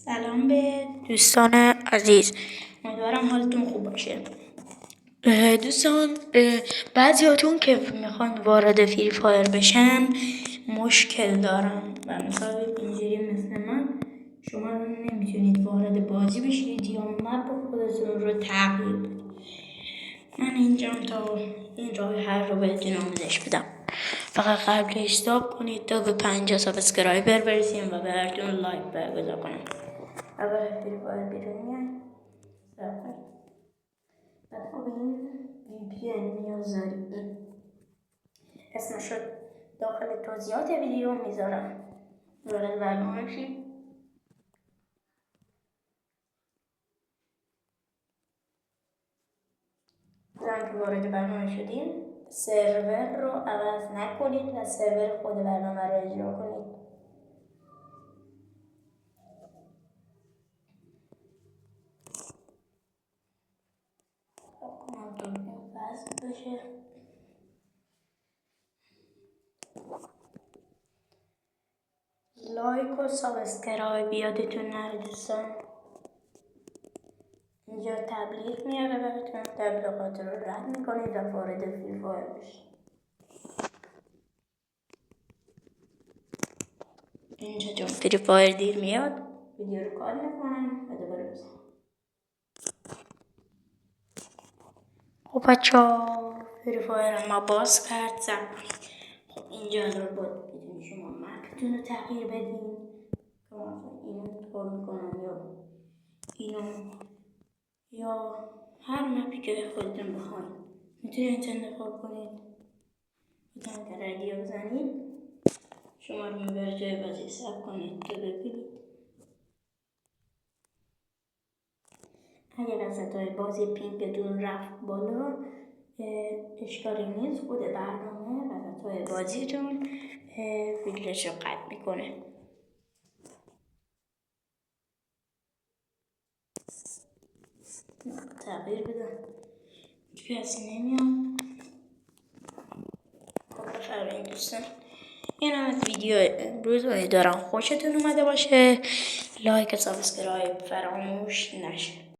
سلام به دوستان عزیز، امیدوارم حالتون خوب باشه. دوستان، بعضیاتون که میخوان وارد فری فایر بشن مشکل دارن و مثلا اینجوری مثل من شما نمیتونید وارد بازی بشید یا مپ خودتون رو تغییر بدید. من اینجام تا این راه هر رو بهتون آموزش بدم. فقط قبل استاپ کنید تا به 50 سابسکرایبر برسیم و بهتون لایک برگزار کنم. اول فری فایر بیرون میایم بعد خب این VPN نیاز دارید. اسمش رو داخل توضیحات ویدیو میذارم. وارد برنامه شید. زن که وارد برنامه شدیم سرور رو عوض نکنید و سرور خود برنامه رو اجرا کنید. بشه لایک و سابسکرایب یادتون نره دوستان. اینجا تبلیغ میاره براتون، تبلیغات رو رد میکنید و وارد فری فایر بشید. اینجا چون فری فایر دیر میاد ویدیو رو کار میکنم و دوباره بزنم. خب بچه‌ها، فری فایر ما باز کرد. خب اینجا رو باید بدونی شما مپتون رو تغییر بدین که مثلا اینو انتخاب میکنم یا اینو یا هر مپی که خودتون بخواید میتونید انتخاب کنید. بزنید که رادیو بزنید شما رو میبره جای بازی. صبر کنید تا ببینید. اگر وسطای بازی پینگتون رفت بالا اشکالی نیست، خود برنامه وسطای بازیتون فیلترش رو قطع میکنه. تغییر بدم کسی نمیام. خب بفرمایید دوستان، این هم از ویدیو امروز. امیدوارم خوشتون اومده باشه. لایک و سابسکرایب فراموش نشه.